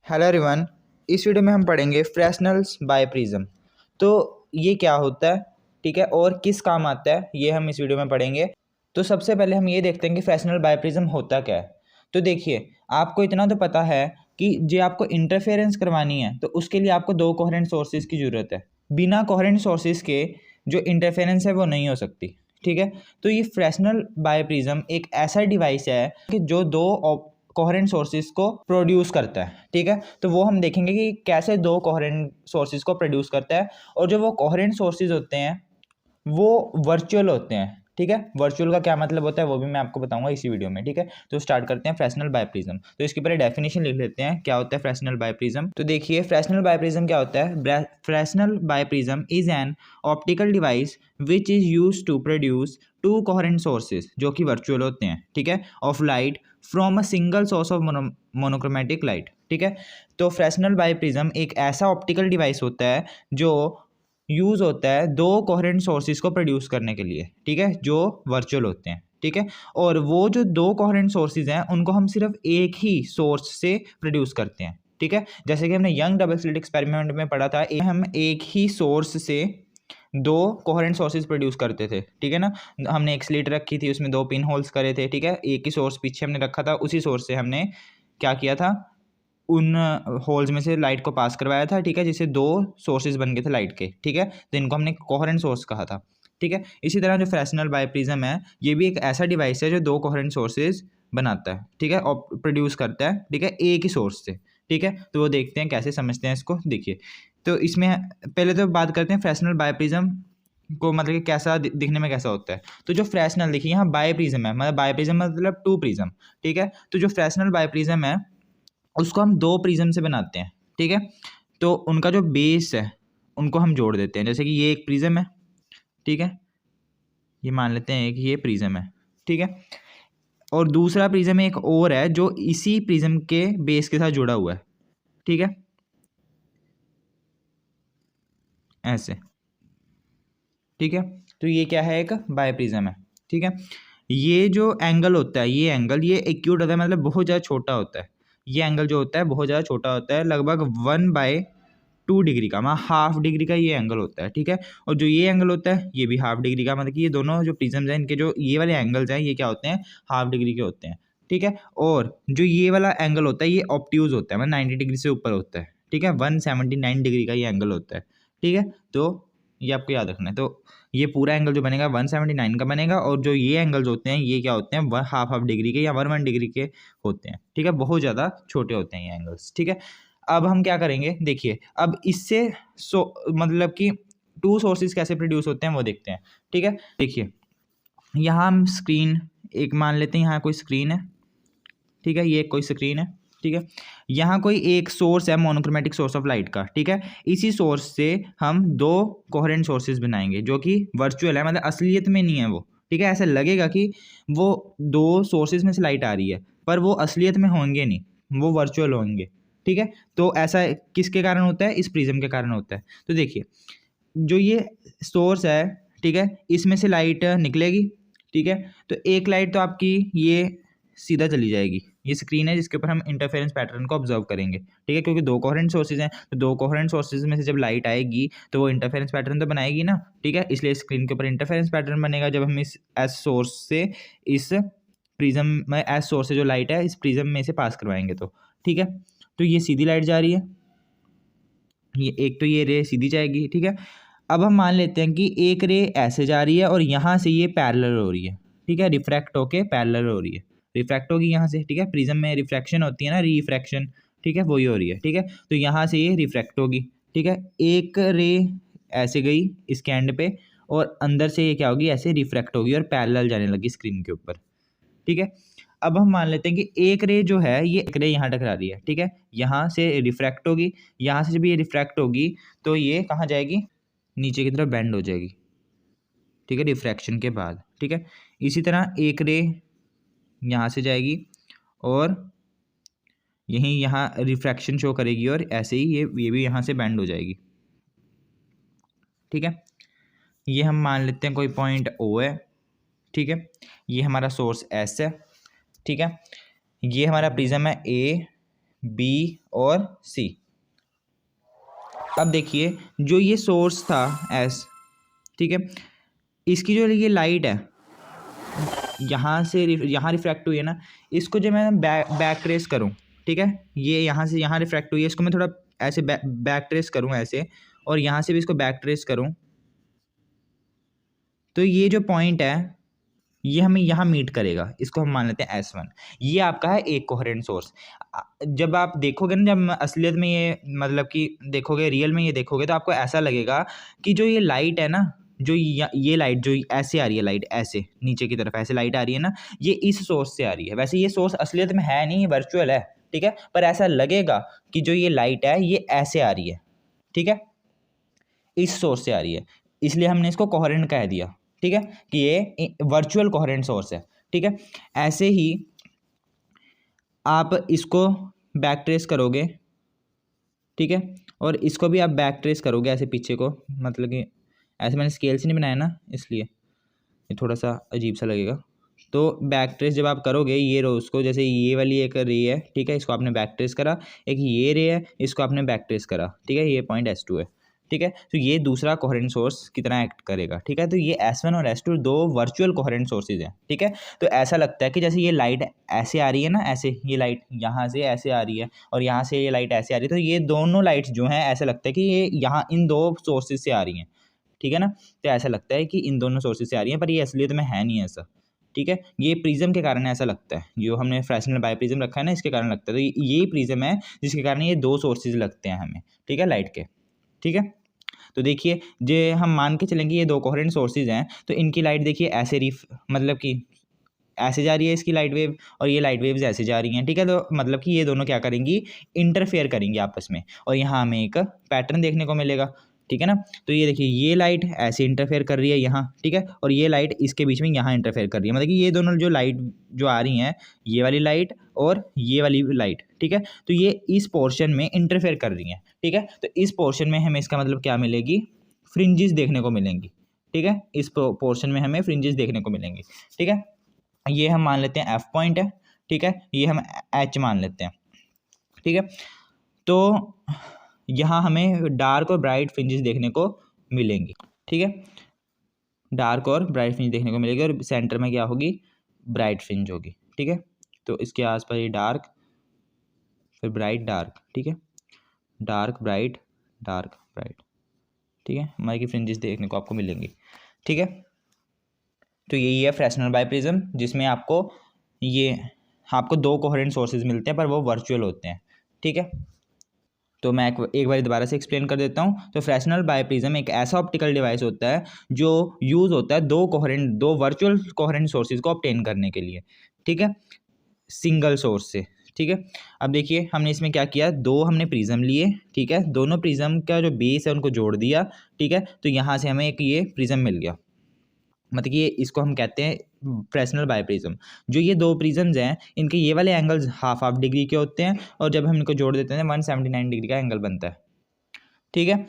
Hello everyone. इस video में हम पढ़ेंगे फ्रेस्नेल्स बाय प्रिज्म। तो ये क्या होता है, ठीक है, और किस काम आता है, ये हम इस वीडियो में पढ़ेंगे। तो सबसे पहले हम ये देखते हैं कि फ्रेस्नेल बाय प्रिज्म होता क्या है। तो देखिए, आपको इतना तो पता है कि जो आपको इंटरफेरेंस करवानी है तो उसके लिए आपको दो कोहेरेंट सोर्सेज की ज़रूरत है। बिना कोहेरेंट सोर्सेज के जो इंटरफेरेंस है वो नहीं हो सकती, ठीक है। तो ये फ्रेस्नेल बाय प्रिज्म एक ऐसा डिवाइस है कि जो दो कोहेरेंट सोर्सेज को प्रोड्यूस करता है, ठीक है। तो वो हम देखेंगे कि कैसे दो कोहेरेंट सोर्सेज को प्रोड्यूस करता है। और जो वो कोहेरेंट सोर्सेज होते हैं वो वर्चुअल होते हैं, ठीक है। वर्चुअल का क्या मतलब होता है वो भी मैं आपको बताऊंगा इसी वीडियो में, ठीक है। तो स्टार्ट करते हैं फ्रेस्नेल बाय प्रिज्म। तो इसके ऊपर डेफिनेशन लिख लेते हैं, क्या होता है फ्रेस्नेल बाय प्रिज्म। तो देखिए, फ्रेस्नेल बाय प्रिज्म क्या होता है। Fresnel biprism is an optical device which is use to produce two coherent sources, जो कि वर्चुअल होते हैं, ठीक है, of light from a single source of monochromatic light, ठीक है। तो फ्रेस्नेल बाय प्रिज्म एक ऐसा ऑप्टिकल डिवाइस होता है जो यूज़ होता है दो कोहेरेंट सोर्सेज को प्रोड्यूस करने के लिए, ठीक है, जो वर्चुअल होते हैं, ठीक है। और वो जो दो कोहेरेंट सोर्सेज हैं उनको हम सिर्फ एक ही सोर्स से प्रोड्यूस करते हैं, ठीक है। जैसे कि हमने यंग डबल स्लिट एक्सपेरिमेंट में पढ़ा था, हम एक ही सोर्स से दो कोहेरेंट सोर्सेज प्रोड्यूस करते थे, ठीक है ना। हमने एक स्लिट रखी थी, उसमें दो पिन होल्स करे थे, ठीक है। एक ही सोर्स पीछे हमने रखा था, उसी सोर्स से हमने क्या किया था, उन होल्स में से लाइट को पास करवाया था, ठीक है, जिससे दो सोर्सेज बन गए थे लाइट के, ठीक है। तो इनको हमने कोहेरेंट सोर्स कहा था, ठीक है। इसी तरह जो फ्रेस्नेल बाय प्रिज्म है ये भी एक ऐसा डिवाइस है जो दो कोहेरेंट सोर्सेज बनाता है, ठीक है, और प्रोड्यूस करता है, ठीक है, एक ही सोर्स से, ठीक है। तो वो देखते हैं कैसे समझते हैं इसको। देखिए, तो इसमें पहले तो बात करते हैं फ्रेस्नेल बाय प्रिज्म को, मतलब कि कैसा दिखने में कैसा होता है। तो जो फ्रेस्नेल, देखिए यहाँ बाय प्रिज्म है, मतलब बाय प्रिज्म मतलब टू प्रिज्म, ठीक है। तो जो फ्रेस्नेल बाय प्रिज्म है उसको हम दो प्रिज्म से बनाते हैं, ठीक है। तो उनका जो बेस है उनको हम जोड़ देते हैं, जैसे कि ये एक प्रिज्म है, ठीक है, ये मान लेते हैं कि ये प्रिज्म है, ठीक है। और दूसरा प्रिज्म एक और है जो इसी प्रिज्म के बेस के साथ जुड़ा हुआ है, ठीक है, ऐसे, ठीक है। तो ये क्या है, एक बाय प्रिज्म है, ठीक है। ये जो एंगल होता है, ये एंगल ये एक्यूट होता है, मतलब बहुत ज़्यादा छोटा होता है। ये एंगल जो होता है बहुत ज़्यादा छोटा होता है, लगभग 1/2 डिग्री का, मतलब हाफ डिग्री का ये एंगल होता है, ठीक है। और जो ये एंगल होता है ये भी हाफ डिग्री का, मतलब कि ये दोनों जो प्रिज्म्स हैं इनके जो ये वाले एंगल्स हैं ये क्या होते हैं, हाफ डिग्री के होते हैं, ठीक है। और जो ये वाला एंगल होता है ये ऑब्ट्यूज होता है, मतलब 90 डिग्री से ऊपर होता है, ठीक है। 179 डिग्री का ये एंगल होता है, ठीक है। तो ये आपको याद रखना है। तो ये पूरा एंगल जो बनेगा 179 का बनेगा, और जो ये एंगल्स होते हैं ये क्या होते हैं, हाफ हाफ डिग्री के या 1 डिग्री के होते हैं, ठीक है। बहुत ज़्यादा छोटे होते हैं ये एंगल्स, ठीक है। अब हम क्या करेंगे, देखिए, अब इससे मतलब कि टू सोर्सेज कैसे प्रोड्यूस होते हैं वो देखते हैं, ठीक है। देखिए, यहाँ हम स्क्रीन एक मान लेते हैं, यहाँ कोई स्क्रीन है, ठीक है, ये कोई स्क्रीन है, ठीक है। यहाँ कोई एक सोर्स है, मोनोक्रोमेटिक सोर्स ऑफ लाइट का, ठीक है। इसी सोर्स से हम दो कोहेरेंट सोर्सेज बनाएंगे जो कि वर्चुअल है, मतलब असलियत में नहीं है वो, ठीक है। ऐसा लगेगा कि वो दो सोर्सेज में से लाइट आ रही है, पर वो असलियत में होंगे नहीं, वो वर्चुअल होंगे, ठीक है। तो ऐसा किसके कारण होता है, इस प्रिज्म के कारण होता है। तो देखिए, जो ये सोर्स है, ठीक है, इसमें से लाइट निकलेगी, ठीक है। तो एक लाइट तो आपकी ये सीधा चली जाएगी, ये स्क्रीन है जिसके ऊपर हम इंटरफेरेंस पैटर्न को ऑब्जर्व करेंगे, ठीक है, क्योंकि दो कोहेरेंट सोर्सेज हैं, तो दो कोहेरेंट सोर्सेज में से जब लाइट आएगी तो वो इंटरफेरेंस पैटर्न तो बनाएगी ना, ठीक है। इसलिए स्क्रीन के ऊपर इंटरफेरेंस पैटर्न बनेगा जब हम इस एस सोर्स से इस प्रिज्म में, एस सोर्स से जो लाइट है इस प्रिज्म में से पास करवाएंगे, तो ठीक है। तो ये सीधी लाइट जा रही है, ये एक तो ये रे सीधी जाएगी, ठीक है। अब हम मान लेते हैं कि एक रे ऐसे जा रही है और यहाँ से ये पैरेलल हो रही है, ठीक है, रिफ्रैक्ट होके पैरेलल हो रही है, रिफ्रैक्ट होगी यहाँ से, ठीक है। प्रिज्म में रिफ्रैक्शन होती है ना, रिफ्रैक्शन, ठीक है, वही हो रही है, ठीक है। तो यहाँ से ये रिफ्रैक्ट होगी, ठीक है। एक रे ऐसे गई इसके एंड पे, और अंदर से ये क्या होगी, ऐसे रिफ्रैक्ट होगी और पैरेलल जाने लगी स्क्रीन के ऊपर, ठीक है। अब हम मान लेते हैं कि एक रे जो है ये एक रे यहाँ टकरा रही है, ठीक है, यहाँ से रिफ्रैक्ट होगी, यहाँ से जब ये रिफ्रैक्ट होगी तो ये कहाँ जाएगी, नीचे की तरफ बेंड हो जाएगी, ठीक है, रिफ्रैक्शन के बाद, ठीक है। इसी तरह एक रे यहाँ से जाएगी और यहीं यहाँ रिफ्रैक्शन शो करेगी, और ऐसे ही ये भी यहाँ से बेंड हो जाएगी, ठीक है। ये हम मान लेते हैं कोई पॉइंट ओ है, ठीक है। ये हमारा सोर्स एस है, ठीक है। ये हमारा प्रिज्म है ए, बी और सी। अब देखिए जो ये सोर्स था एस, ठीक है, इसकी जो ये लाइट है यहाँ से यहाँ रिफ्रैक्ट हुई है ना, इसको जब मैं बैक ट्रेस करूँ, ठीक है, ये यहाँ से यहाँ रिफ्रैक्ट हुई है, इसको मैं थोड़ा ऐसे बैक ट्रेस करूँ ऐसे, और यहाँ से भी इसको बैक ट्रेस करूँ, तो ये जो पॉइंट है ये हमें यहाँ मीट करेगा, इसको हम मान लेते हैं S1। ये आपका है एक कोहेरेंट सोर्स। जब आप देखोगे ना, जब असलियत में ये मतलब कि देखोगे, रियल में ये देखोगे, तो आपको ऐसा लगेगा कि जो ये लाइट है ना, जो ये लाइट जो ऐसे आ रही है, लाइट ऐसे नीचे की तरफ ऐसे लाइट आ रही है ना, ये इस सोर्स से आ रही है। वैसे ये सोर्स असलियत में है नहीं, ये वर्चुअल है, ठीक है, पर ऐसा लगेगा कि जो ये लाइट है ये ऐसे आ रही है, ठीक है, इस सोर्स से आ रही है, इसलिए हमने इसको कोहेरेंट कह दिया, ठीक है, कि ये वर्चुअल कोहेरेंट सोर्स है, ठीक है। ऐसे ही आप इसको बैक ट्रेस करोगे, ठीक है, और इसको भी आप बैक ट्रेस करोगे ऐसे पीछे को, मतलब कि ऐसे मैंने स्केल से नहीं बनाया ना, इसलिए ये थोड़ा सा अजीब सा लगेगा। तो बैक ट्रेस जब आप करोगे ये रो, उसको जैसे ये वाली एक रे है, ठीक है, इसको आपने बैक ट्रेस करा, एक ये रे है, इसको आपने बैक ट्रेस करा, ठीक है, ये पॉइंट S2 है, ठीक है, तो ये दूसरा कोहेरेंट सोर्स की तरह एक्ट करेगा, ठीक है। तो ये S1 और S2 दो वर्चुअल कोहेरेंट सोर्सेज हैं, ठीक है। तो ऐसा लगता है कि जैसे ये लाइट ऐसे आ रही है ना, ऐसे ये लाइट यहाँ से ऐसे आ रही है और यहाँ से ये लाइट ऐसे आ रही है, तो ये दोनों लाइट्स जो हैं ऐसा लगता है कि ये यहाँ इन दो सोर्सेज से आ रही हैं, ठीक है ना। तो ऐसा लगता है कि इन दोनों सोर्सेज से आ रही हैं, पर ये असलियत में है नहीं ऐसा, ठीक है। ये प्रिज्म के कारण ऐसा लगता है, जो हमने फ्रेस्नेल बायप्रिज्म रखा है ना, इसके कारण लगता है। तो ये प्रिज्म है जिसके कारण ये दो सोर्सेज लगते हैं हमें, ठीक है, लाइट के, ठीक है। तो देखिए जे हम मान के चलेंगे ये दो कोहेरेंट सोर्सेज हैं, तो इनकी लाइट देखिए ऐसे मतलब कि ऐसे जा रही है इसकी लाइट वेव, और ये लाइट वेव्स ऐसे जा रही हैं, ठीक है। तो मतलब कि ये दोनों क्या करेंगी, इंटरफेयर करेंगी आपस में, और यहाँ हमें एक पैटर्न देखने को मिलेगा, ठीक है ना। तो ये देखिए ये लाइट ऐसे इंटरफेयर कर रही है यहाँ, ठीक है, और ये लाइट इसके बीच में यहाँ इंटरफेयर कर रही है, मतलब कि ये दोनों जो लाइट जो आ रही हैं, ये वाली लाइट और ये वाली लाइट, ठीक है, तो ये इस पोर्शन में इंटरफेयर कर रही हैं, ठीक है। तो इस पोर्शन में हमें इसका मतलब क्या मिलेगी, फ्रिंजेस देखने को मिलेंगी, ठीक है, इस पोर्शन में हमें फ्रिंजेस देखने को मिलेंगी, ठीक है। ये हम मान लेते हैं F पॉइंट है, ठीक है, ये हम H मान लेते हैं, ठीक है। तो यहाँ हमें डार्क और ब्राइट फ्रिंजेस देखने को मिलेंगी, ठीक है, डार्क और ब्राइट फ्रिंज देखने को मिलेगी, और सेंटर में क्या होगी, ब्राइट फ्रिंज होगी, ठीक है। तो इसके आसपास ये डार्क, फिर ब्राइट डार्क, ठीक है, डार्क ब्राइट डार्क ब्राइट, ठीक है, हमारी की फ्रिंजेस देखने को आपको मिलेंगी, ठीक है। तो यही है फ्रेस्नेल बायप्रिज्म, जिसमें आपको दो कोहेरेंट सोर्सेज मिलते हैं, पर वो वर्चुअल होते हैं, ठीक है। तो मैं एक बार दोबारा से एक्सप्लेन कर देता हूँ। तो फ्रेस्नेल बायप्रिज्म एक ऐसा ऑप्टिकल डिवाइस होता है जो यूज़ होता है दो वर्चुअल कोहेरेंट सोर्सेज को ऑब्टेन करने के लिए, ठीक है, सिंगल सोर्स से, ठीक है। अब देखिए हमने इसमें क्या किया, दो हमने प्रिज्म लिए, ठीक है, दोनों प्रिज्म का जो बेस है उनको जोड़ दिया, ठीक है, तो यहाँ से हमें एक ये प्रिज्म मिल गया, मतलब कि इसको हम कहते हैं फ्रेस्नेल बायप्रिज्म। जो ये दो प्रिज्म्स हैं, इनके ये वाले एंगल्स हाफ डिग्री के होते हैं, और जब हम इनको जोड़ देते हैं 179 डिग्री का एंगल बनता है, ठीक है।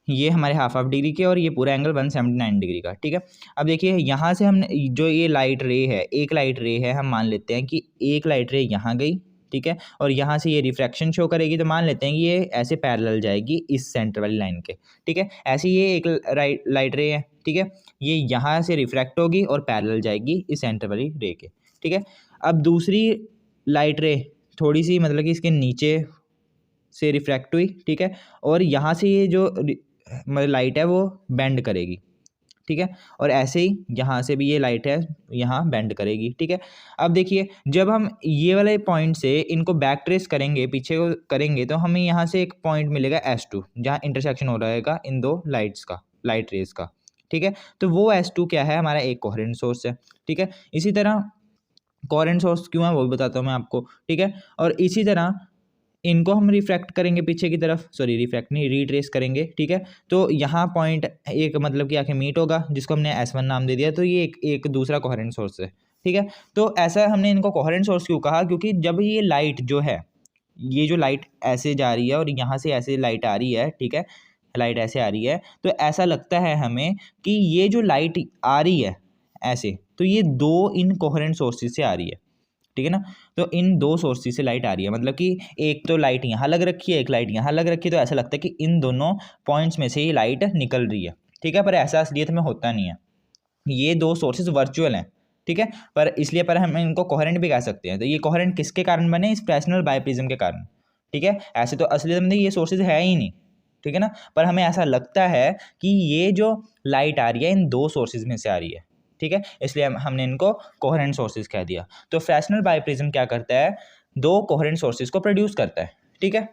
ये हमारे हाफ डिग्री के, और ये पूरा एंगल 179 डिग्री का, ठीक है। अब देखिए यहाँ से हमने जो ये लाइट रे है, एक लाइट रे है, हम मान लेते हैं कि एक लाइट रे यहाँ गई, ठीक है, और यहाँ से ये रिफ्रैक्शन शो करेगी, तो मान लेते हैं कि ये ऐसे पैरेलल जाएगी इस सेंटर वाली लाइन के, ठीक है। ऐसे ये एक लाइट रे है, ठीक है, ये यहाँ से रिफ्रैक्ट होगी और पैरेलल जाएगी इस सेंटर वाली रे के, ठीक है। अब दूसरी लाइट रे थोड़ी सी मतलब कि इसके नीचे से रिफ्रैक्ट हुई, ठीक है, और यहाँ से ये जो मतलब लाइट है वो बेंड करेगी, ठीक है, और ऐसे ही यहाँ से भी ये लाइट है यहाँ बेंड करेगी, ठीक है। अब देखिए जब हम ये वाले पॉइंट से इनको बैक ट्रेस करेंगे, पीछे को करेंगे, तो हमें यहाँ से एक पॉइंट मिलेगा S2, जहाँ इंटरसेक्शन हो रहेगा इन दो लाइट्स का, लाइट रेस का, ठीक है। तो वो S2 क्या है, हमारा एक कोहेरेंट सोर्स है, ठीक है। इसी तरह कोहेरेंट सोर्स क्यों है वो भी बताता हूँ मैं आपको, ठीक है। और इसी तरह इनको हम रिफ्रैक्ट करेंगे पीछे की तरफ, सॉरी रिफ्रैक्ट नहीं, रीट्रेस करेंगे, ठीक है। तो यहाँ पॉइंट एक मतलब कि आके मीट होगा, जिसको हमने S1 नाम दे दिया, तो ये एक दूसरा कोहेरेंट सोर्स है, ठीक है। तो ऐसा हमने इनको कोहेरेंट सोर्स क्यों कहा, क्योंकि जब ये लाइट जो है, ये जो लाइट ऐसे जा रही है और यहाँ से ऐसे लाइट आ रही है, ठीक है, लाइट ऐसे आ रही है, तो ऐसा लगता है हमें कि ये जो लाइट आ रही है ऐसे, तो ये दो इन कोहेरेंट सोर्सेज से आ रही है, ठीक है ना। तो इन दो सोर्सेज से लाइट आ रही है, मतलब कि एक तो लाइट यहाँ लग रखी है, एक लाइट यहाँ लग रखी है, तो ऐसा लगता है कि इन दोनों पॉइंट्स में से ही लाइट निकल रही है, ठीक है। पर ऐसा असलियत में होता नहीं है, ये दो सोर्सेज वर्चुअल हैं, ठीक है। पर इसलिए पर हम इनको कोहेरेंट भी कह सकते हैं। तो ये कोहेरेंट किसके कारण बने? इस फ्रेस्नेल बायप्रिज्म के कारण, ठीक है। ऐसे तो असलियत में ये सोर्सेज है ही नहीं, ठीक है ना। पर हमें ऐसा लगता है कि ये जो लाइट आ रही है इन दो सोर्सेज में से आ रही है, ठीक है। इसलिए हमने इनको कोहेरेंट सोर्सेज कह दिया। तो फ्रेस्नेल बायप्रिज्म क्या करता है? दो कोहेरेंट सोर्सेज को प्रोड्यूस करता है, ठीक है।